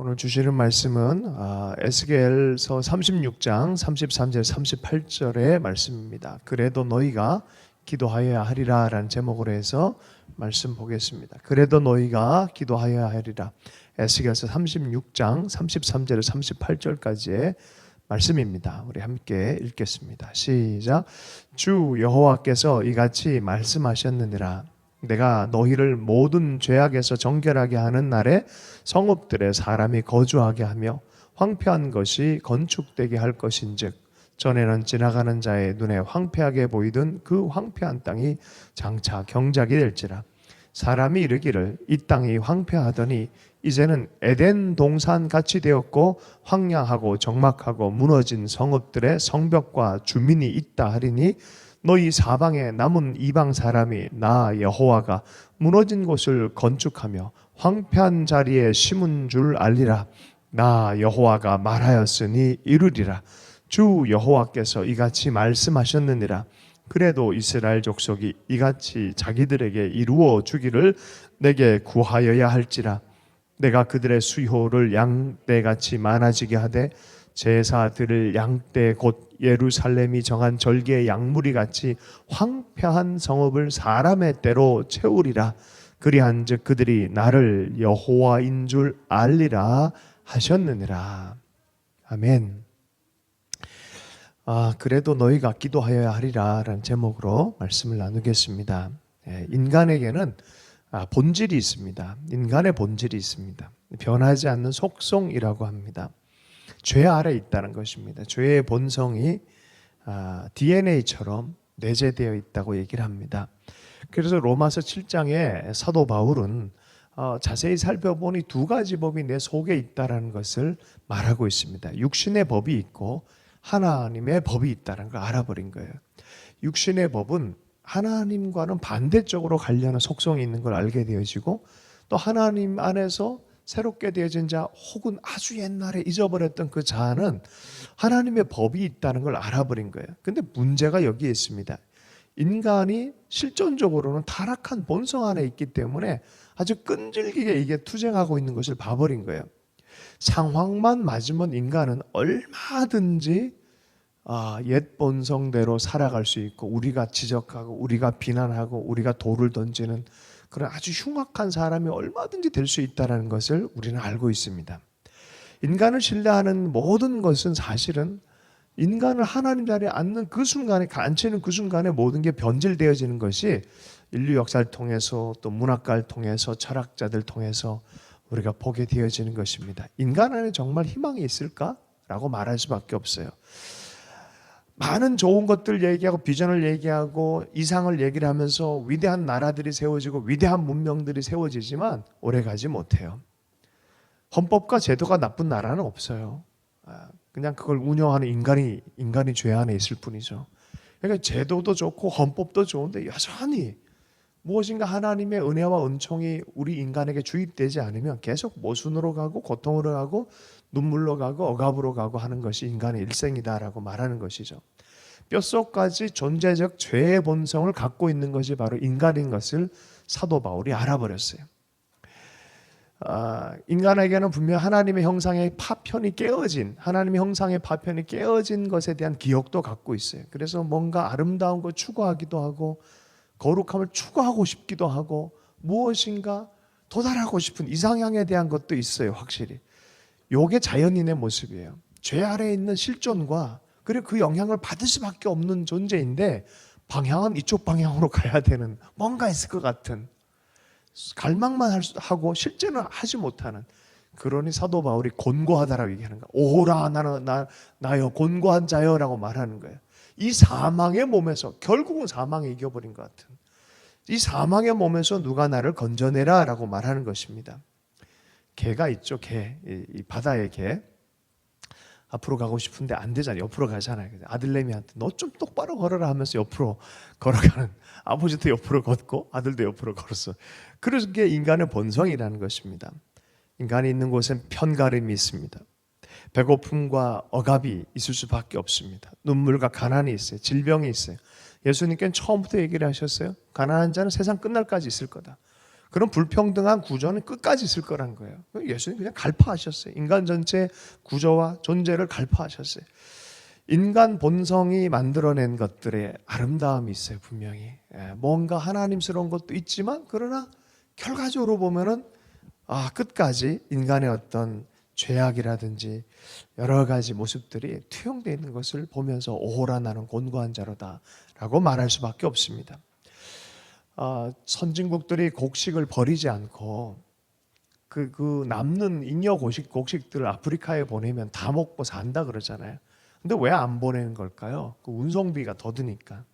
오늘 주시는 말씀은 에스겔서 36장 33절 38절의 말씀입니다. 그래도 너희가 기도하여야 하리라 라는 제목으로 해서 말씀 보겠습니다. 그래도 너희가 기도하여야 하리라. 에스겔서 36장 33절에서 38절까지의 말씀입니다. 우리 함께 읽겠습니다. 시작. 주 여호와께서 이같이 말씀하셨느니라. 내가 너희를 모든 죄악에서 정결하게 하는 날에 성읍들에 사람이 거주하게 하며 황폐한 것이 건축되게 할 것인즉 전에는 지나가는 자의 눈에 황폐하게 보이던 그 황폐한 땅이 장차 경작이 될지라. 사람이 이르기를 이 땅이 황폐하더니 이제는 에덴 동산 같이 되었고 황량하고 적막하고 무너진 성읍들의 성벽과 주민이 있다 하리니 너희 사방에 남은 이방 사람이 나 여호와가 무너진 곳을 건축하며 황폐한 자리에 심은 줄 알리라. 나 여호와가 말하였으니 이루리라. 주 여호와께서 이같이 말씀하셨느니라. 그래도 이스라엘 족속이 이같이 자기들에게 이루어 주기를 내게 구하여야 할지라. 내가 그들의 수효를 양떼같이 많아지게 하되 제사들을 양떼 곧 예루살렘이 정한 절기의 양무리같이 황폐한 성읍을 사람의 때로 채우리라. 그리한즉 그들이 나를 여호와인 줄 알리라 하셨느니라. 아멘. 그래도 너희가 기도하여야 하리라 라는 제목으로 말씀을 나누겠습니다. 인간에게는 본질이 있습니다. 인간의 본질이 있습니다. 변하지 않는 속성이라고 합니다. 죄 아래 있다는 것입니다. 죄의 본성이 DNA처럼 내재되어 있다고 얘기를 합니다. 그래서 로마서 7장에 사도 바울은 자세히 살펴보니 두 가지 법이 내 속에 있다는 것을 말하고 있습니다. 육신의 법이 있고 하나님의 법이 있다는 걸 알아버린 거예요. 육신의 법은 하나님과는 반대쪽으로 가려는 속성이 있는 걸 알게 되어지고 또 하나님 안에서 새롭게 되어진 자 혹은 아주 옛날에 잊어버렸던 그 자는 하나님의 법이 있다는 걸 알아버린 거예요. 근데 문제가 여기에 있습니다. 인간이 실존적으로는 타락한 본성 안에 있기 때문에 아주 끈질기게 이게 투쟁하고 있는 것을 봐버린 거예요. 상황만 맞으면 인간은 얼마든지 옛 본성대로 살아갈 수 있고 우리가 지적하고 우리가 비난하고 우리가 돌을 던지는 그런 아주 흉악한 사람이 얼마든지 될 수 있다는 것을 우리는 알고 있습니다. 인간을 신뢰하는 모든 것은 사실은 인간을 하나님 자리에 앉는 그 순간에 앉히는 그 순간에 모든 게 변질되어지는 것이 인류 역사를 통해서 또 문학가를 통해서 철학자들 통해서 우리가 보게 되어지는 것입니다. 인간 안에 정말 희망이 있을까라고 말할 수밖에 없어요. 많은 좋은 것들 얘기하고 비전을 얘기하고 이상을 얘기를 하면서 위대한 나라들이 세워지고 위대한 문명들이 세워지지만 오래가지 못해요. 헌법과 제도가 나쁜 나라는 없어요. 그냥 그걸 운영하는 인간이 죄 안에 있을 뿐이죠. 그러니까 제도도 좋고 헌법도 좋은데 여전히 무엇인가 하나님의 은혜와 은총이 우리 인간에게 주입되지 않으면 계속 모순으로 가고 고통으로 가고 눈물로 가고 억압으로 가고 하는 것이 인간의 일생이다라고 말하는 것이죠. 뼛속까지 존재적 죄의 본성을 갖고 있는 것이 바로 인간인 것을 사도 바울이 알아버렸어요. 인간에게는 분명 하나님의 형상의 파편이 깨어진 하나님의 형상의 파편이 깨어진 것에 대한 기억도 갖고 있어요. 그래서 뭔가 아름다운 걸 추구하기도 하고 거룩함을 추구하고 싶기도 하고 무엇인가 도달하고 싶은 이상향에 대한 것도 있어요. 확실히 이게 자연인의 모습이에요. 죄 아래에 있는 실존과 그리고 그 영향을 받을 수밖에 없는 존재인데 방향은 이쪽 방향으로 가야 되는 뭔가 있을 것 같은 갈망만 하고 실제는 하지 못하는. 그러니 사도 바울이 곤고하다라고 얘기하는 거예요. 오라 나여 곤고한 자여라고 말하는 거예요. 이 사망의 몸에서 결국은 사망에 이겨버린 것 같은 이 사망의 몸에서 누가 나를 건져내라 라고 말하는 것입니다. 개가 있죠. 이 바다의 개. 앞으로 가고 싶은데 안 되잖아요. 옆으로 가잖아요. 아들내미한테 너 좀 똑바로 걸어라 하면서 옆으로 걸어가는 아버지도 옆으로 걷고 아들도 옆으로 걸었어. 그래서 그게 인간의 본성이라는 것입니다. 인간이 있는 곳엔 편가름이 있습니다. 배고픔과 억압이 있을 수밖에 없습니다. 눈물과 가난이 있어요. 질병이 있어요. 예수님께는 처음부터 얘기를 하셨어요. 가난한 자는 세상 끝날까지 있을 거다. 그런 불평등한 구조는 끝까지 있을 거란 거예요. 예수님 그냥 갈파하셨어요. 인간 전체 구조와 존재를 갈파하셨어요. 인간 본성이 만들어낸 것들의 아름다움이 있어요. 분명히 뭔가 하나님스러운 것도 있지만, 그러나 결과적으로 보면은 끝까지 인간의 어떤 죄악이라든지 여러 가지 모습들이 투영되어 있는 것을 보면서 오호라 나는 곤고한 자로다라고 말할 수밖에 없습니다. 선진국들이 곡식을 버리지 않고 그 남는 잉여 곡식들을 아프리카에 보내면 다 먹고 산다 그러잖아요. 근데 왜 안 보내는 걸까요? 그 운송비가 더 드니까.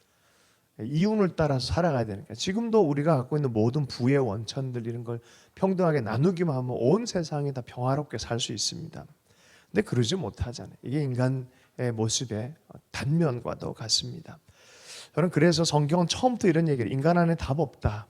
이윤을 따라서 살아가야 되니까. 지금도 우리가 갖고 있는 모든 부의 원천들 이런 걸 평등하게 나누기만 하면 온 세상이 다 평화롭게 살 수 있습니다. 근데 그러지 못하잖아요. 이게 인간의 모습의 단면과도 같습니다. 저는 그래서 성경은 처음부터 이런 얘기를, 인간 안에 답 없다.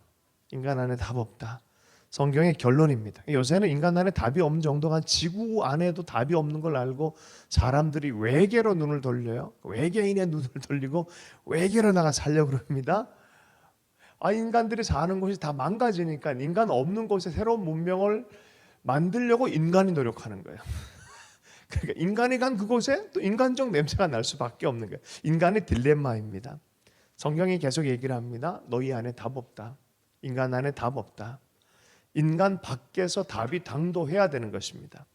인간 안에 답 없다. 성경의 결론입니다. 요새는 인간 안에 답이 없는 정도가, 지구 안에도 답이 없는 걸 알고 사람들이 외계로 눈을 돌려요. 외계인의 눈을 돌리고 외계로 나가 살려고 그럽니다. 인간들이 사는 곳이 다 망가지니까 인간 없는 곳에 새로운 문명을 만들려고 인간이 노력하는 거예요. 그러니까 인간이 간 그곳에 또 인간적 냄새가 날 수밖에 없는 거예요. 인간의 딜레마입니다. 성경이 계속 얘기를 합니다. 너희 안에 답 없다. 인간 안에 답 없다. 인간 밖에서 답이 당도해야 되는 것입니다.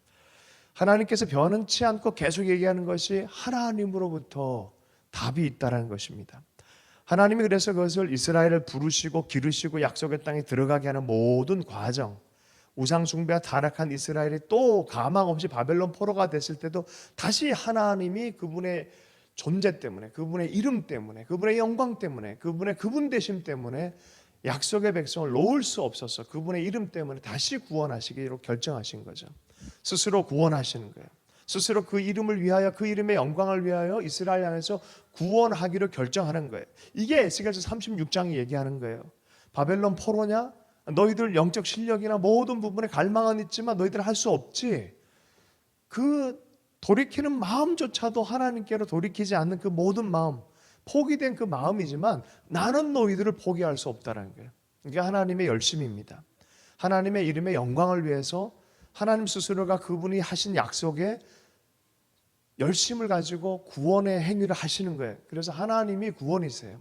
하나님께서 변치 않고 계속 얘기하는 것이 하나님으로부터 답이 있다는 것입니다. 하나님이 그래서 그것을 이스라엘을 부르시고 기르시고 약속의 땅에 들어가게 하는 모든 과정, 우상 숭배와 타락한 이스라엘이 또 가망 없이 바벨론 포로가 됐을 때도 다시 하나님이 그분의 존재 때문에, 그분의 이름 때문에, 그분의 영광 때문에, 그분의 그분 되심 때문에 약속의 백성을 놓을 수 없어서 그분의 이름 때문에 다시 구원하시기로 결정하신 거죠. 스스로 구원하시는 거예요. 스스로 그 이름을 위하여, 그 이름의 영광을 위하여 이스라엘 안에서 구원하기로 결정하는 거예요. 이게 에스겔서 36장이 얘기하는 거예요. 바벨론 포로냐? 너희들 영적 실력이나 모든 부분에 갈망은 있지만 너희들 할 수 없지. 그 돌이키는 마음조차도 하나님께로 돌이키지 않는 그 모든 마음, 포기된 그 마음이지만 나는 너희들을 포기할 수 없다는 거예요. 이게 하나님의 열심입니다. 하나님의 이름의 영광을 위해서 하나님 스스로가 그분이 하신 약속에 열심을 가지고 구원의 행위를 하시는 거예요. 그래서 하나님이 구원이세요.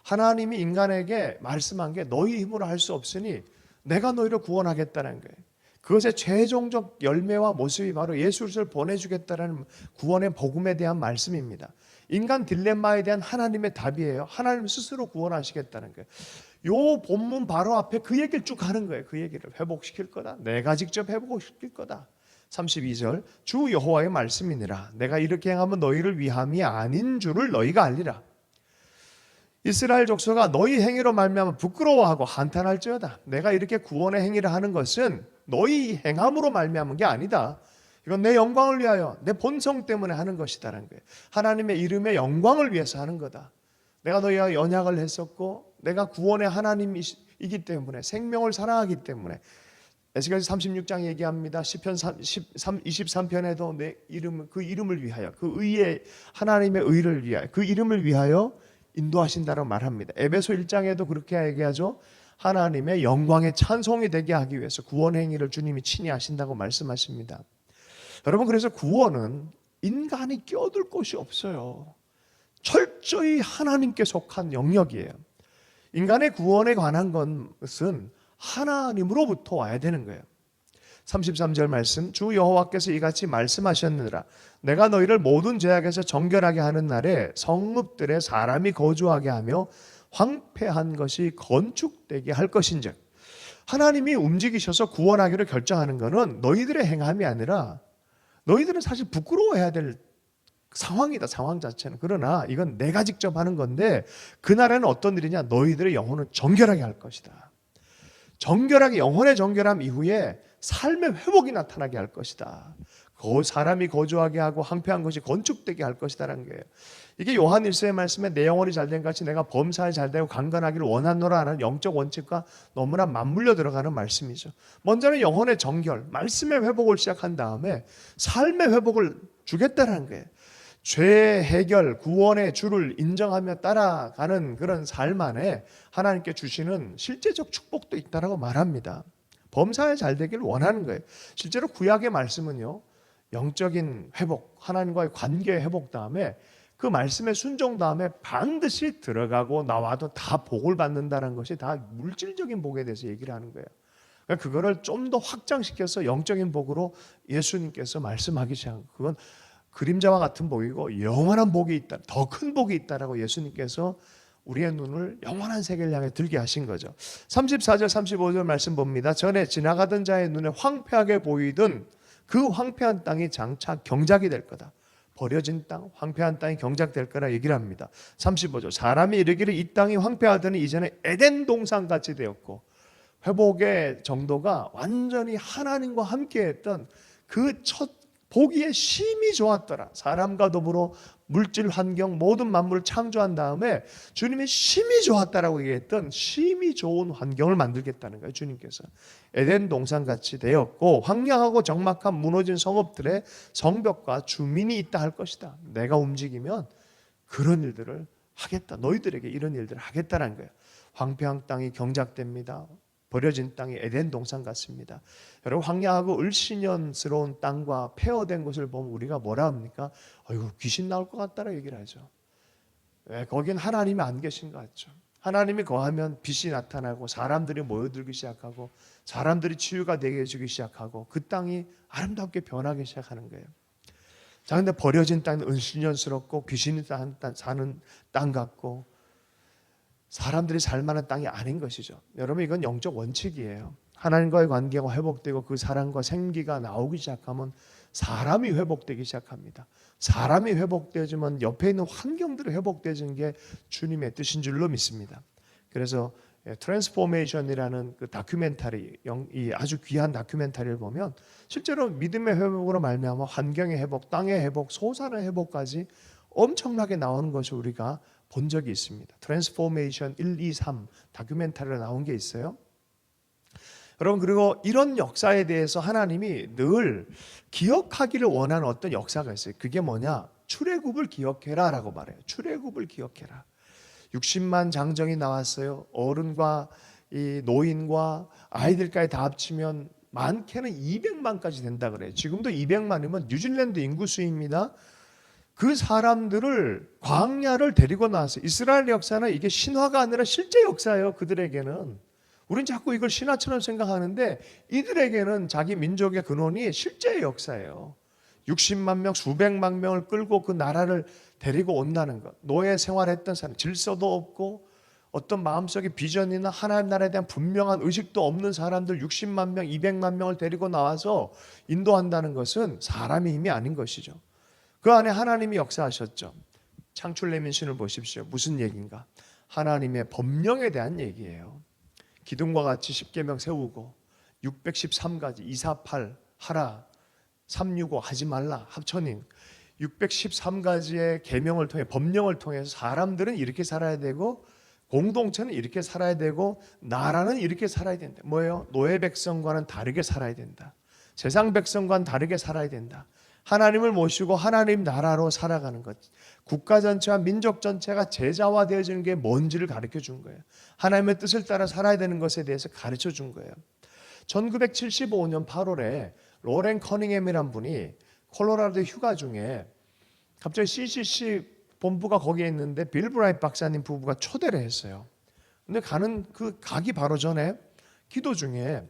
하나님이 인간에게 말씀한 게 너희 힘으로 할 수 없으니 내가 너희를 구원하겠다는 거예요. 그것의 최종적 열매와 모습이 바로 예수 그리스도를 보내주겠다는 구원의 복음에 대한 말씀입니다. 인간 딜레마에 대한 하나님의 답이에요. 하나님 스스로 구원하시겠다는 거예요. 요 본문 바로 앞에 그 얘기를 쭉 하는 거예요. 그 얘기를 회복시킬 거다. 내가 직접 회복시킬 거다. 32절 주 여호와의 말씀이니라. 내가 이렇게 행하면 너희를 위함이 아닌 줄을 너희가 알리라. 이스라엘 족속아 너희 행위로 말미암아 부끄러워하고 한탄할지어다. 내가 이렇게 구원의 행위를 하는 것은 너희 행함으로 말미암은 게 아니다. 이건 내 영광을 위하여 내 본성 때문에 하는 것이다라는 거예요. 하나님의 이름의 영광을 위해서 하는 거다. 내가 너희와 언약을 했었고 내가 구원의 하나님이기 때문에 생명을 사랑하기 때문에 에스겔서 36장 얘기합니다. 시편 23편에도 내 이름 그 이름을 위하여 그 의의 하나님의 의를 위하여 그 이름을 위하여 인도하신다고 말합니다. 에베소 1장에도 그렇게 얘기하죠. 하나님의 영광의 찬송이 되게 하기 위해서 구원 행위를 주님이 친히 하신다고 말씀하십니다. 여러분 그래서 구원은 인간이 끼어들 곳이 없어요. 철저히 하나님께 속한 영역이에요. 인간의 구원에 관한 것은 하나님으로부터 와야 되는 거예요. 33절 말씀 주 여호와께서 이같이 말씀하셨느니라. 내가 너희를 모든 죄악에서 정결하게 하는 날에 성읍들에 사람이 거주하게 하며 황폐한 것이 건축되게 할 것인즉. 하나님이 움직이셔서 구원하기로 결정하는 것은 너희들의 행함이 아니라 너희들은 사실 부끄러워해야 될 상황이다. 상황 자체는. 그러나 이건 내가 직접 하는 건데 그날에는 어떤 일이냐. 너희들의 영혼을 정결하게 할 것이다. 정결하게 영혼의 정결함 이후에 삶의 회복이 나타나게 할 것이다. 사람이 거주하게 하고 황폐한 것이 건축되게 할 것이다라는 거예요. 이게 요한 1서의 말씀에 내 영혼이 잘된 같이 내가 범사에 잘되고 강건하기를 원하노라 하는 영적 원칙과 너무나 맞물려 들어가는 말씀이죠. 먼저는 영혼의 정결, 말씀의 회복을 시작한 다음에 삶의 회복을 주겠다는 거예요. 죄 해결, 구원의 주를 인정하며 따라가는 그런 삶 안에 하나님께 주시는 실제적 축복도 있다라고 말합니다. 범사에 잘 되기를 원하는 거예요. 실제로 구약의 말씀은요, 영적인 회복, 하나님과의 관계 회복 다음에 그 말씀에 순종 다음에 반드시 들어가고 나와도 다 복을 받는다는 것이 다 물질적인 복에 대해서 얘기를 하는 거예요. 그러니까 그거를 좀 더 확장시켜서 영적인 복으로 예수님께서 말씀하기 시작한, 그건 그림자와 같은 복이고 영원한 복이 있다, 더 큰 복이 있다라고 예수님께서 우리의 눈을 영원한 세계를 향해 들게 하신 거죠. 34절 35절 말씀 봅니다. 전에 지나가던 자의 눈에 황폐하게 보이던 그 황폐한 땅이 장차 경작이 될 거다. 버려진 땅, 황폐한 땅이 경작될 거라 얘기를 합니다. 35절 사람이 이르기를 이 땅이 황폐하더니 이전에 에덴 동산같이 되었고, 회복의 정도가 완전히 하나님과 함께했던 그 첫 보기에 심히 좋았더라. 사람과 더불어 물질 환경 모든 만물을 창조한 다음에 주님이 심히 좋았다라고 얘기했던 심히 좋은 환경을 만들겠다는 거예요. 주님께서 에덴 동산같이 되었고 황량하고 적막한 무너진 성읍들의 성벽과 주민이 있다 할 것이다. 내가 움직이면 그런 일들을 하겠다. 너희들에게 이런 일들을 하겠다는 거예요. 황폐한 땅이 경작됩니다. 버려진 땅이 에덴 동산 같습니다. 여러분, 황량하고 을씨년스러운 땅과 폐허된 것을 보면 우리가 뭐라 합니까? 아이고, 귀신 나올 것 같다라 얘기를 하죠. 왜? 거긴 하나님이 안 계신 것 같죠. 하나님이 거하면 빛이 나타나고 사람들이 모여들기 시작하고 사람들이 치유가 되게 해주기 시작하고 그 땅이 아름답게 변하기 시작하는 거예요. 자, 근데 버려진 땅은 을씨년스럽고 귀신이 사는 땅 같고 사람들이 살 만한 땅이 아닌 것이죠. 여러분, 이건 영적 원칙이에요. 하나님과의 관계가 회복되고 그 사랑과 생기가 나오기 시작하면 사람이 회복되기 시작합니다. 사람이 회복되지만 옆에 있는 환경들이 회복되는 게 주님의 뜻인 줄로 믿습니다. 그래서 트랜스포메이션이라는 그 다큐멘터리, 이 아주 귀한 다큐멘터리를 보면 실제로 믿음의 회복으로 말미암아 환경의 회복, 땅의 회복, 소산의 회복까지 엄청나게 나오는 것을 우리가 본 적이 있습니다. 트랜스포메이션 1, 2, 3 다큐멘터리로 나온 게 있어요. 여러분, 그리고 이런 역사에 대해서 하나님이 늘 기억하기를 원하는 어떤 역사가 있어요. 그게 뭐냐? 출애굽을 기억해라 라고 말해요. 출애굽을 기억해라. 60만 장정이 나왔어요. 어른과 이 노인과 아이들까지 다 합치면 많게는 200만까지 된다 그래요. 지금도 200만이면 뉴질랜드 인구수입니다. 그 사람들을 광야를 데리고 나왔어요. 이스라엘 역사는 이게 신화가 아니라 실제 역사예요. 그들에게는. 우린 자꾸 이걸 신화처럼 생각하는데 이들에게는 자기 민족의 근원이 실제의 역사예요. 60만 명, 수백만 명을 끌고 그 나라를 데리고 온다는 것. 노예 생활했던 사람, 질서도 없고 어떤 마음속의 비전이나 하나님 나라에 대한 분명한 의식도 없는 사람들 60만 명, 200만 명을 데리고 나와서 인도한다는 것은 사람의 힘이 아닌 것이죠. 그 안에 하나님이 역사하셨죠. 창출레민신을 보십시오. 무슨 얘기인가? 하나님의 법령에 대한 얘기예요. 기둥과 같이 십계명 세우고 613가지 248 하라 365 하지 말라 합천인 613가지의 계명을 통해 법령을 통해서 사람들은 이렇게 살아야 되고 공동체는 이렇게 살아야 되고 나라는 이렇게 살아야 된다. 뭐예요? 노예 백성과는 다르게 살아야 된다. 세상 백성과는 다르게 살아야 된다. 하나님을 모시고 하나님 나라로 살아가는 것. 국가 전체와 민족 전체가 제자화되어지는 게 뭔지를 가르쳐 준 거예요. 하나님의 뜻을 따라 살아야 되는 것에 대해서 가르쳐 준 거예요. 1975년 8월에 로렌 커닝햄이란 분이 콜로라도 휴가 중에 갑자기 CCC 본부가 거기에 있는데 빌 브라이트 박사님 부부가 초대를 했어요. 근데 가기 바로 전에 기도 중에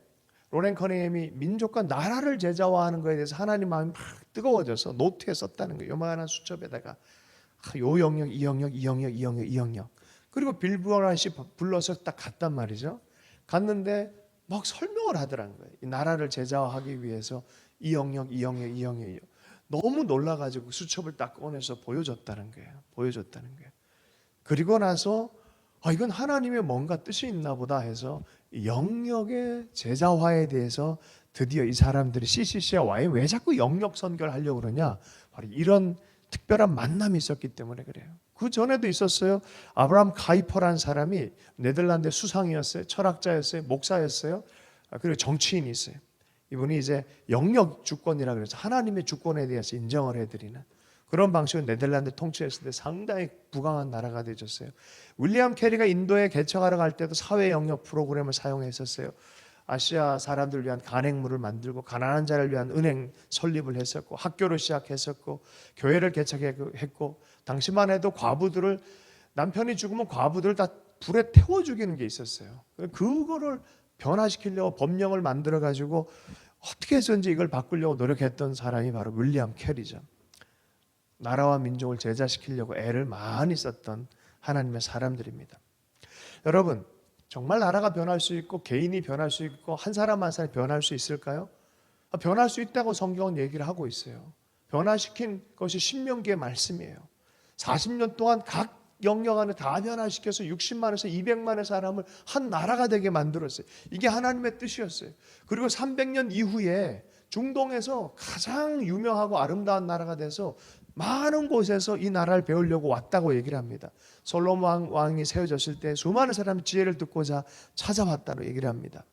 로렌 커닝햄이 민족과 나라를 제자화하는 것에 대해서 하나님 마음이 막 뜨거워져서 노트에 썼다는 거예요. 요만한 수첩에다가 요 영역, 이 영역, 이 영역, 이 영역, 이 영역. 그리고 빌 브라이트 불러서 딱 갔단 말이죠. 갔는데 막 설명을 하더라는 거예요. 이 나라를 제자화하기 위해서 이 영역, 이 영역, 이 영역, 이 영역. 너무 놀라가지고 수첩을 딱 꺼내서 보여줬다는 거예요. 보여줬다는 거예요. 그리고 나서 이건 하나님의 뭔가 뜻이 있나 보다 해서 영역의 제자화에 대해서 드디어 이 사람들이 CCC와 와인 왜 자꾸 영역 선교를 하려고 그러냐? 바로 이런 특별한 만남이 있었기 때문에 그래요. 그 전에도 있었어요. 아브라함 카이퍼라는 사람이 네덜란드 수상이었어요. 철학자였어요. 목사였어요. 그리고 정치인이 있어요. 이분이 이제 영역 주권이라 그래서 하나님의 주권에 대해서 인정을 해드리는 그런 방식으로 네덜란드 통치했을 때 상당히 부강한 나라가 되었어요. 윌리엄 캐리가 인도에 개척하러 갈 때도 사회 영역 프로그램을 사용했었어요. 아시아 사람들을 위한 간행물을 만들고 가난한 자를 위한 은행 설립을 했었고 학교를 시작했었고 교회를 개척했고 당시만 해도 과부들을 남편이 죽으면 과부들을 다 불에 태워 죽이는 게 있었어요. 그거를 변화시키려고 법령을 만들어 가지고 어떻게 해서든지 이걸 바꾸려고 노력했던 사람이 바로 윌리엄 캐리죠. 나라와 민족을 제자시키려고 애를 많이 썼던 하나님의 사람들입니다. 여러분, 정말 나라가 변할 수 있고 개인이 변할 수 있고 한 사람 한 사람이 변할 수 있을까요? 변할 수 있다고 성경은 얘기를 하고 있어요. 변화시킨 것이 신명기의 말씀이에요. 40년 동안 각 영역 안에 다 변화시켜서 60만에서 200만의 사람을 한 나라가 되게 만들었어요. 이게 하나님의 뜻이었어요. 그리고 300년 이후에 중동에서 가장 유명하고 아름다운 나라가 돼서 많은 곳에서 이 나라를 배우려고 왔다고 얘기를 합니다. 솔로몬 왕이 세워졌을 때 수많은 사람이 지혜를 듣고자 찾아왔다고 얘기를 합니다.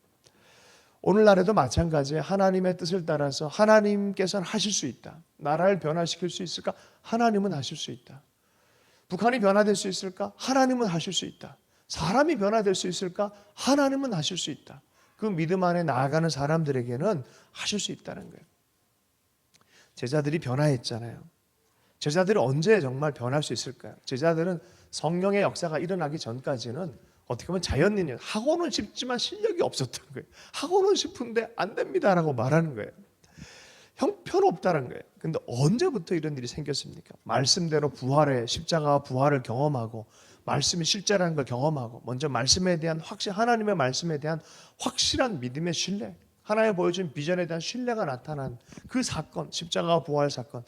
오늘날에도 마찬가지예요. 하나님의 뜻을 따라서 하나님께서는 하실 수 있다. 나라를 변화시킬 수 있을까? 하나님은 하실 수 있다. 북한이 변화될 수 있을까? 하나님은 하실 수 있다. 사람이 변화될 수 있을까? 하나님은 하실 수 있다. 그 믿음 안에 나아가는 사람들에게는 하실 수 있다는 거예요. 제자들이 변화했잖아요. 제자들이 언제 정말 변할 수 있을까요? 제자들은 성령의 역사가 일어나기 전까지는 어떻게 보면 자연인이에요. 하고는 싶지만 실력이 없었던 거예요. 하고는 싶은데 안 됩니다라고 말하는 거예요. 형편없다는 거예요. 근데 언제부터 이런 일이 생겼습니까? 말씀대로 부활의 십자가와 부활을 경험하고 말씀이 실제라는 걸 경험하고 먼저 말씀에 대한 하나님의 말씀에 대한 확실한 믿음의 신뢰, 하나님 보여준 비전에 대한 신뢰가 나타난 그 사건, 십자가와 부활 사건.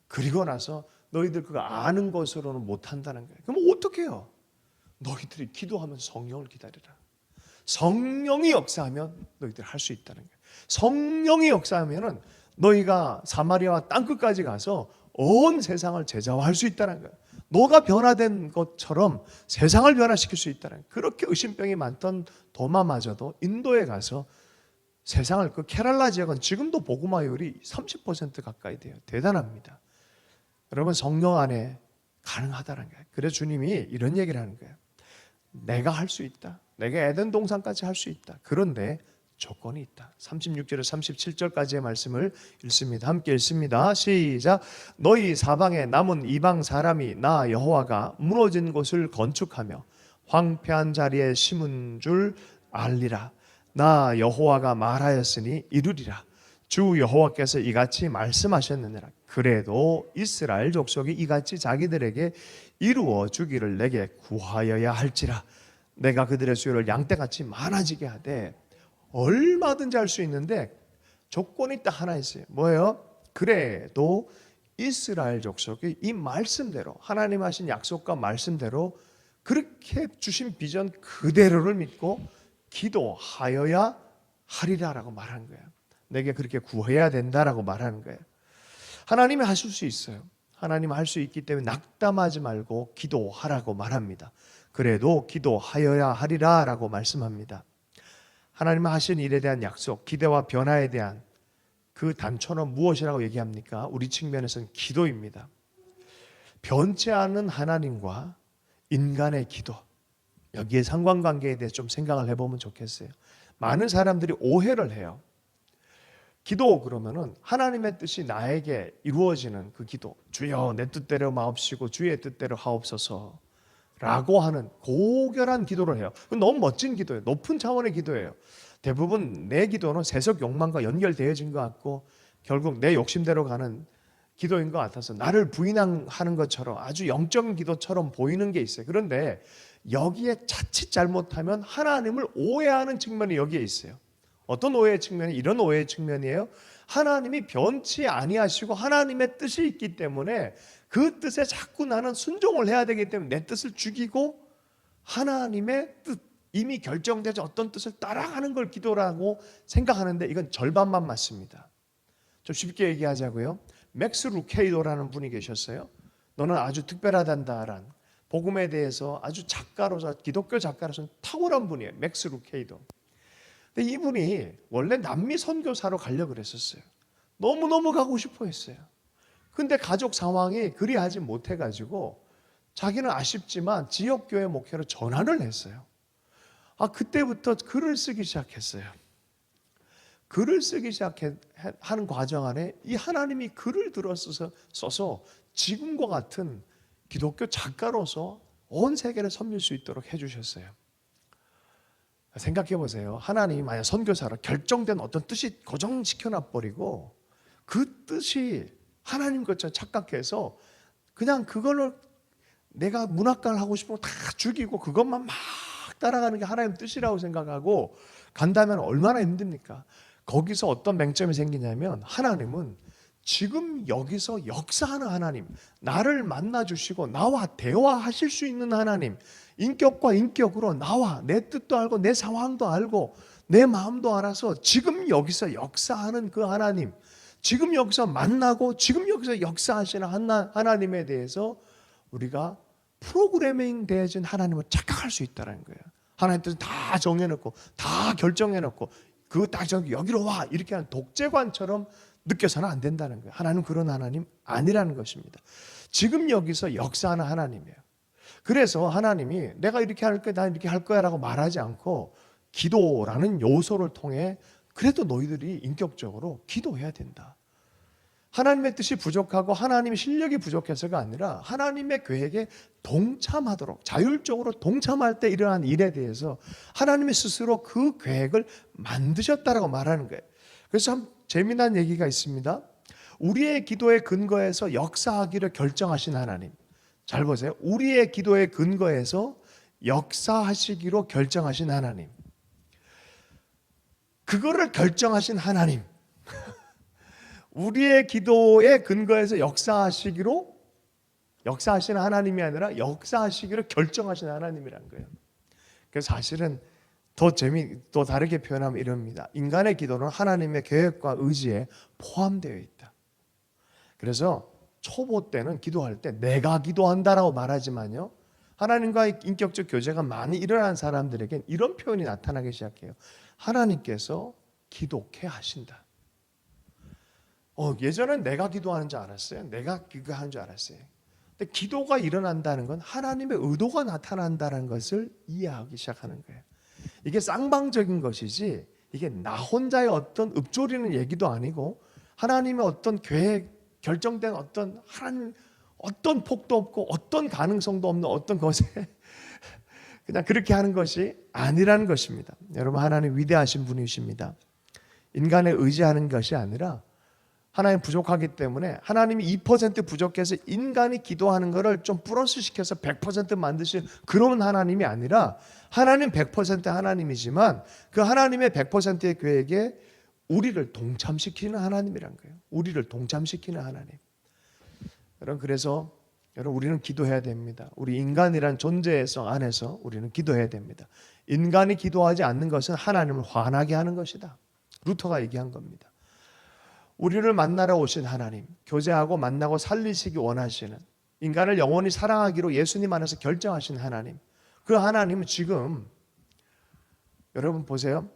그리고 나서 너희들 그거 아는 것으로는 못한다는 거예요. 그럼 어떻게 해요? 너희들이 기도하면서 성령을 기다리라. 성령이 역사하면 너희들 할 수 있다는 거예요. 성령이 역사하면은 너희가 사마리아와 땅끝까지 가서 온 세상을 제자화할 수 있다는 거예요. 너가 변화된 것처럼 세상을 변화시킬 수 있다는 거예요. 그렇게 의심병이 많던 도마마저도 인도에 가서 세상을 그 케랄라 지역은 지금도 복음화율이 30% 가까이 돼요. 대단합니다. 여러분 성령 안에 가능하다는 거예요. 그래서 주님이 이런 얘기를 하는 거예요. 내가 할 수 있다. 내가 에덴 동산까지 할 수 있다. 그런데 조건이 있다. 36절에서 37절까지의 말씀을 읽습니다. 함께 읽습니다. 시작. 너희 사방에 남은 이방 사람이 나 여호와가 무너진 곳을 건축하며 황폐한 자리에 심은 줄 알리라. 나 여호와가 말하였으니 이루리라. 주 여호와께서 이같이 말씀하셨느니라. 그래도 이스라엘 족속이 이같이 자기들에게 이루어 주기를 내게 구하여야 할지라. 내가 그들의 수요를 양떼같이 많아지게 하되. 얼마든지 할 수 있는데 조건이 딱 하나 있어요. 뭐예요? 그래도 이스라엘 족속이 이 말씀대로 하나님 하신 약속과 말씀대로 그렇게 주신 비전 그대로를 믿고 기도하여야 하리라라고 말하는 거예요. 내게 그렇게 구해야 된다라고 말하는 거예요. 하나님이 하실 수 있어요. 하나님은 할 수 있기 때문에 낙담하지 말고 기도하라고 말합니다. 그래도 기도하여야 하리라라고 말씀합니다. 하나님은 하신 일에 대한 약속, 기대와 변화에 대한 그 단초는 무엇이라고 얘기합니까? 우리 측면에서는 기도입니다. 변치 않은 하나님과 인간의 기도, 여기에 상관관계에 대해 좀 생각을 해보면 좋겠어요. 많은 사람들이 오해를 해요. 기도 그러면은 하나님의 뜻이 나에게 이루어지는 그 기도, 주여 내 뜻대로 마옵시고 주의 뜻대로 하옵소서 라고 하는 고결한 기도를 해요. 너무 멋진 기도예요. 높은 차원의 기도예요. 대부분 내 기도는 세속 욕망과 연결되어진 것 같고 결국 내 욕심대로 가는 기도인 것 같아서 나를 부인하는 것처럼 아주 영적인 기도처럼 보이는 게 있어요. 그런데 여기에 자칫 잘못하면 하나님을 오해하는 측면이 여기에 있어요. 어떤 오해의 측면이 이런 오해의 측면이에요. 하나님이 변치 아니하시고 하나님의 뜻이 있기 때문에 그 뜻에 자꾸 나는 순종을 해야 되기 때문에 내 뜻을 죽이고 하나님의 뜻, 이미 결정되지 어떤 뜻을 따라가는 걸 기도라고 생각하는데 이건 절반만 맞습니다. 좀 쉽게 얘기하자고요. 맥스 루케이도라는 분이 계셨어요. 너는 아주 특별하단다라는 복음에 대해서 아주 작가로서 기독교 작가로서는 탁월한 분이에요. 맥스 루케이도. 근데 이분이 원래 남미 선교사로 가려고 그랬었어요. 너무너무 가고 싶어 했어요. 근데 가족 상황이 그리하지 못해가지고 자기는 아쉽지만 지역교회 목회로 전환을 했어요. 그때부터 글을 쓰기 시작했어요. 글을 쓰기 시작하는 과정 안에 이 하나님이 글을 써서 지금과 같은 기독교 작가로서 온 세계를 섬길 수 있도록 해주셨어요. 생각해 보세요. 하나님이 만약 선교사로 결정된 어떤 뜻이 고정시켜 놔버리고 그 뜻이 하나님 것처럼 착각해서 그냥 그걸로 내가 문학가를 하고 싶은 거 다 죽이고 그것만 막 따라가는 게 하나님 뜻이라고 생각하고 간다면 얼마나 힘듭니까? 거기서 어떤 맹점이 생기냐면 하나님은 지금 여기서 역사하는 하나님, 나를 만나주시고 나와 대화하실 수 있는 하나님, 인격과 인격으로 나와 내 뜻도 알고 내 상황도 알고 내 마음도 알아서 지금 여기서 역사하는 그 하나님, 지금 여기서 만나고 지금 여기서 역사하시는 하나님에 대해서 우리가 프로그래밍 되어진 하나님을 착각할 수 있다는 거예요. 하나님 뜻은 다 정해놓고 다 결정해놓고 그거 딱 여기로 와 이렇게 하는 독재관처럼 느껴서는 안 된다는 거예요. 하나님 그런 하나님 아니라는 것입니다. 지금 여기서 역사하는 하나님이에요. 그래서 하나님이 내가 이렇게 할 거야, 난 이렇게 할 거야 라고 말하지 않고 기도라는 요소를 통해 그래도 너희들이 인격적으로 기도해야 된다. 하나님의 뜻이 부족하고 하나님의 실력이 부족해서가 아니라 하나님의 계획에 동참하도록 자율적으로 동참할 때 일어난 일에 대해서 하나님의 스스로 그 계획을 만드셨다라고 말하는 거예요. 그래서 참 재미난 얘기가 있습니다. 우리의 기도의 근거에서 역사하기를 결정하신 하나님. 잘 보세요. 우리의 기도의 근거에서 역사하시기로 결정하신 하나님. 그거를 결정하신 하나님. 우리의 기도의 근거에서 역사하시는 하나님이 아니라 역사하시기로 결정하신 하나님이란 거예요. 그래서 사실은 또 다르게 표현하면 이럽니다. 인간의 기도는 하나님의 계획과 의지에 포함되어 있다. 그래서 초보 때는 기도할 때 내가 기도한다라고 말하지만요. 하나님과의 인격적 교제가 많이 일어난 사람들에겐 이런 표현이 나타나기 시작해요. 하나님께서 기도케 하신다. 예전엔 내가 기도하는 줄 알았어요. 내가 그거 하는 줄 알았어요. 근데 기도가 일어난다는 건 하나님의 의도가 나타난다는 것을 이해하기 시작하는 거예요. 이게 쌍방적인 것이지 이게 나 혼자의 어떤 읊조리는 얘기도 아니고 하나님의 어떤 계획, 결정된 하나님 어떤 폭도 없고 어떤 가능성도 없는 어떤 것에 그냥 그렇게 하는 것이 아니라는 것입니다. 여러분 하나님 위대하신 분이십니다. 인간에 의지하는 것이 아니라 하나님 부족하기 때문에 하나님이 2% 부족해서 인간이 기도하는 것을 좀 플러스 시켜서 100% 만드신 그런 하나님이 아니라 하나님 100% 하나님이지만 그 하나님의 100%의 계획에 우리를 동참시키는 하나님이란 거예요. 우리를 동참시키는 하나님. 여러분 그래서 우리는 기도해야 됩니다. 우리 인간이란 존재성 안에서 우리는 기도해야 됩니다. 인간이 기도하지 않는 것은 하나님을 화나게 하는 것이다. 루터가 얘기한 겁니다. 우리를 만나러 오신 하나님, 교제하고 만나고 살리시기 원하시는 인간을 영원히 사랑하기로 예수님 안에서 결정하신 하나님, 그 하나님은 지금 여러분 보세요.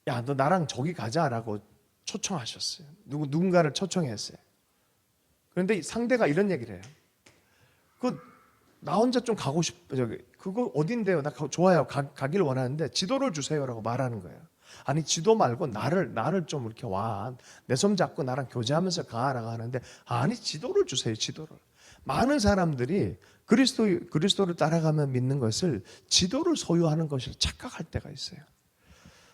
야, 너 나랑 저기 가자라고 초청하셨어요. 누군가를 초청했어요. 그런데 상대가 이런 얘기를 해요. 나 혼자 좀 가고 싶어. 그거 어딘데요? 나 좋아요. 가길 원하는데 지도를 주세요라고 말하는 거예요. 아니 지도 말고 나를 좀 이렇게 와. 내 손 잡고 나랑 교제하면서 가라고 하는데 아니 지도를 주세요. 지도를. 많은 사람들이 그리스도를 따라가며 믿는 것을 지도를 소유하는 것을 착각할 때가 있어요.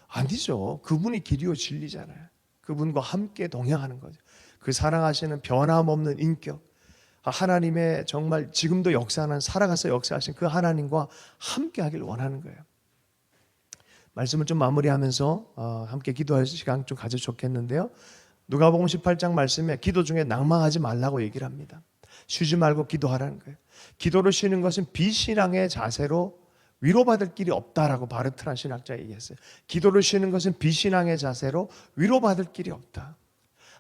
아니죠. 그분이 길이요 진리잖아요. 그분과 함께 동행하는 거죠. 그 사랑하시는 변함없는 인격, 하나님의 정말 지금도 역사하는 살아가서 역사하신 그 하나님과 함께 하길 원하는 거예요. 말씀을 좀 마무리하면서 함께 기도할 시간 좀 가져 좋겠는데요. 누가복음 18장 말씀에 기도 중에 낭망하지 말라고 얘기를 합니다. 쉬지 말고 기도하라는 거예요. 기도를 쉬는 것은 비신앙의 자세로 위로받을 길이 없다라고 바르트란 신학자가 얘기했어요. 기도를 쉬는 것은 비신앙의 자세로 위로받을 길이 없다.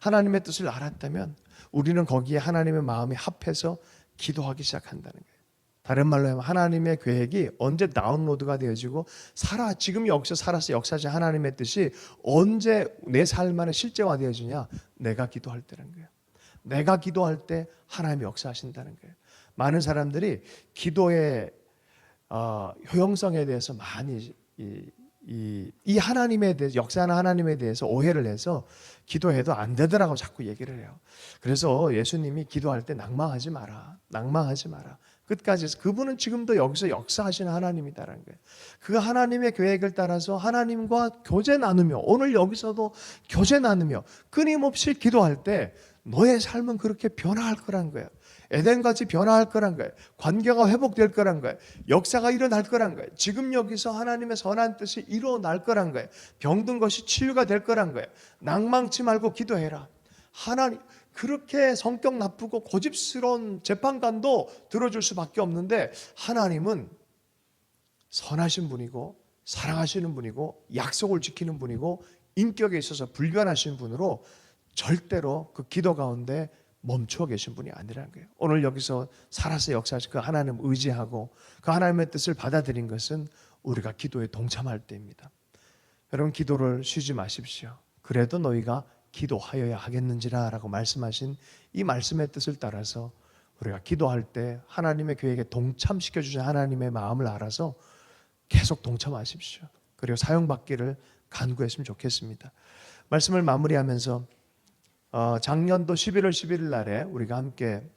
하나님의 뜻을 알았다면 우리는 거기에 하나님의 마음이 합해서 기도하기 시작한다는 거예요. 다른 말로 하면 하나님의 계획이 언제 다운로드가 되어지고 지금 여기서 살아서 역사하신 하나님의 뜻이 언제 내 삶 안에 실제화되어지냐? 내가 기도할 때라는 거예요. 내가 기도할 때 하나님이 역사하신다는 거예요. 많은 사람들이 기도의 효용성에 대해서 많이 이 하나님에 대해서, 역사하는 하나님에 대해서 오해를 해서 기도해도 안 되더라고 자꾸 얘기를 해요. 그래서 예수님이 기도할 때 낭망하지 마라. 낭망하지 마라. 끝까지 해서 그분은 지금도 여기서 역사하시는 하나님이다라는 거예요. 그 하나님의 계획을 따라서 하나님과 교제 나누며, 오늘 여기서도 교제 나누며 끊임없이 기도할 때 너의 삶은 그렇게 변화할 거란 거예요. 에덴같이 변화할 거란 거예요. 관계가 회복될 거란 거예요. 역사가 일어날 거란 거예요. 지금 여기서 하나님의 선한 뜻이 일어날 거란 거예요. 병든 것이 치유가 될 거란 거예요. 낭망치 말고 기도해라. 하나님, 그렇게 성격 나쁘고 고집스러운 재판관도 들어줄 수밖에 없는데, 하나님은 선하신 분이고 사랑하시는 분이고 약속을 지키는 분이고 인격에 있어서 불변하신 분으로 절대로 그 기도 가운데 멈춰 계신 분이 아니라는 거예요. 오늘 여기서 살아서 역사하신 그 하나님 의지하고 그 하나님의 뜻을 받아들인 것은 우리가 기도에 동참할 때입니다. 여러분, 기도를 쉬지 마십시오. 그래도 너희가 기도하여야 하겠는지라 라고 말씀하신 이 말씀의 뜻을 따라서 우리가 기도할 때 하나님의 계획에 동참시켜 주신 하나님의 마음을 알아서 계속 동참하십시오. 그리고 사용받기를 간구했으면 좋겠습니다. 말씀을 마무리하면서 작년도 11월 11일 날에 우리가 함께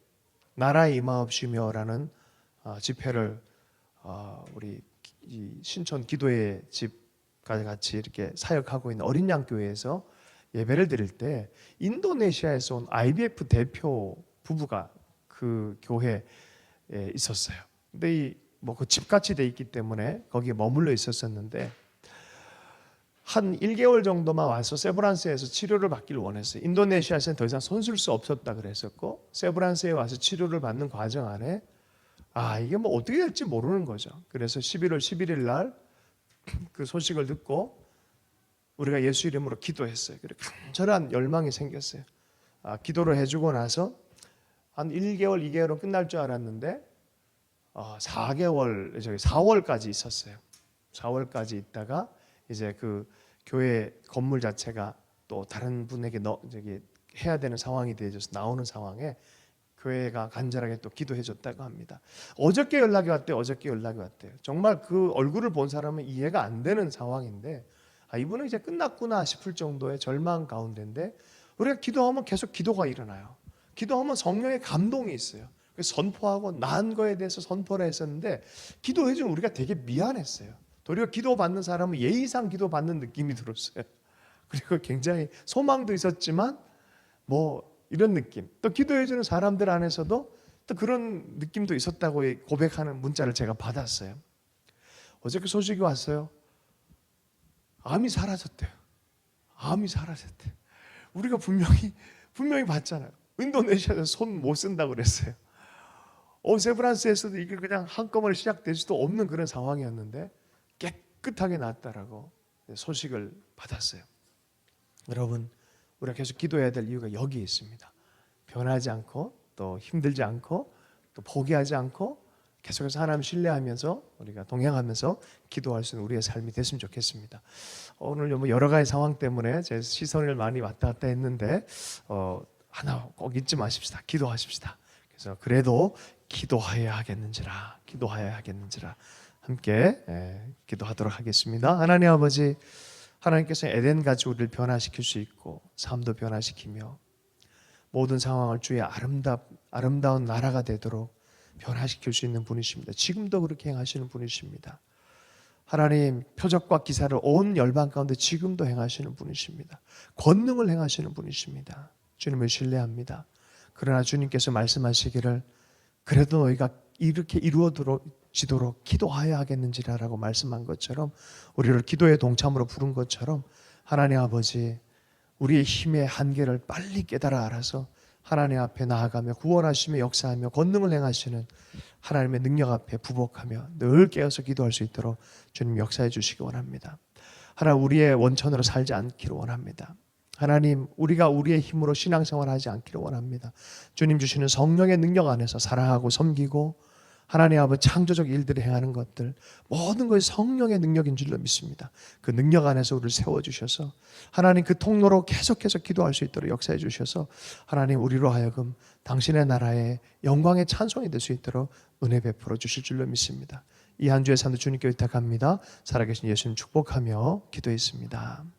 나라의 임하옵시며라는 집회를 우리 신촌 기도의 집과 같이 이렇게 사역하고 있는 어린 양 교회에서 예배를 드릴 때 인도네시아에서 온 IBF 대표 부부가 그 교회에 있었어요. 근데 그 집같이 돼 있기 때문에 거기에 머물러 있었었는데 한 1개월 정도만 와서 세브란스에서 치료를 받기를 원했어요. 인도네시아에서는 더 이상 손 쓸 수 없었다 그랬었고, 세브란스에 와서 치료를 받는 과정 안에 이게 뭐 어떻게 될지 모르는 거죠. 그래서 11월 11일 날 그 소식을 듣고 우리가 예수 이름으로 기도했어요. 그래 간절한 열망이 생겼어요. 기도를 해주고 나서 한 1개월, 2개월은 끝날 줄 알았는데 4월까지 있었어요. 4월까지 있다가 이제 그 교회 건물 자체가 또 다른 분에게 해야 되는 상황이 되어져서 나오는 상황에 교회가 간절하게 또 기도해 줬다고 합니다. 어저께 연락이 왔대요. 정말 그 얼굴을 본 사람은 이해가 안 되는 상황인데 이분은 이제 끝났구나 싶을 정도의 절망 가운데인데, 우리가 기도하면 계속 기도가 일어나요. 기도하면 성령의 감동이 있어요. 선포하고 나은 거에 대해서 선포를 했었는데, 기도해 준 우리가 되게 미안했어요. 도리어 기도받는 사람은 예의상 기도받는 느낌이 들었어요. 그리고 굉장히 소망도 있었지만 이런 느낌, 또 기도해 주는 사람들 안에서도 또 그런 느낌도 있었다고 고백하는 문자를 제가 받았어요. 어저께 소식이 왔어요. 암이 사라졌대요. 우리가 분명히 봤잖아요. 인도네시아에서 손 못 쓴다고 그랬어요. 세브란스에서도 이게 그냥 한꺼번에 시작될 수도 없는 그런 상황이었는데 깨끗하게 낫다라고 소식을 받았어요. 여러분, 우리가 계속 기도해야 될 이유가 여기에 있습니다. 변하지 않고 또 힘들지 않고 또 포기하지 않고 계속해서 하나님 신뢰하면서 우리가 동행하면서 기도할 수 있는 우리의 삶이 됐으면 좋겠습니다. 오늘 여러 가지 상황 때문에 제 시선을 많이 왔다 갔다 했는데 하나 꼭 잊지 마십시다. 기도하십시다. 그래서 그래도 기도하여야 하겠는지라 함께 기도하도록 하겠습니다. 하나님 아버지, 하나님께서 에덴같이 우리를 변화시킬 수 있고 삶도 변화시키며 모든 상황을 주의 아름다운 나라가 되도록 변화시킬 수 있는 분이십니다. 지금도 그렇게 행하시는 분이십니다. 하나님, 표적과 기사를 온 열방 가운데 지금도 행하시는 분이십니다. 권능을 행하시는 분이십니다. 주님을 신뢰합니다. 그러나 주님께서 말씀하시기를 그래도 너희가 이렇게 이루어지도록 기도하여야 하겠는지라고 말씀한 것처럼, 우리를 기도의 동참으로 부른 것처럼 하나님 아버지, 우리의 힘의 한계를 빨리 깨달아 알아서 하나님 앞에 나아가며 구원하시며 역사하며 권능을 행하시는 하나님의 능력 앞에 부복하며 늘 깨어서 기도할 수 있도록 주님 역사해 주시기 원합니다. 하나님, 우리의 원천으로 살지 않기를 원합니다. 하나님, 우리가 우리의 힘으로 신앙생활하지 않기를 원합니다. 주님 주시는 성령의 능력 안에서 사랑하고 섬기고 하나님 아버지 창조적 일들을 행하는 것들 모든 것이 성령의 능력인 줄로 믿습니다. 그 능력 안에서 우리를 세워주셔서 하나님 그 통로로 계속해서 기도할 수 있도록 역사해 주셔서 하나님 우리로 하여금 당신의 나라의 영광의 찬송이 될 수 있도록 은혜 베풀어 주실 줄로 믿습니다. 이 한 주의 삶도 주님께 의탁합니다. 살아계신 예수님 축복하며 기도했습니다.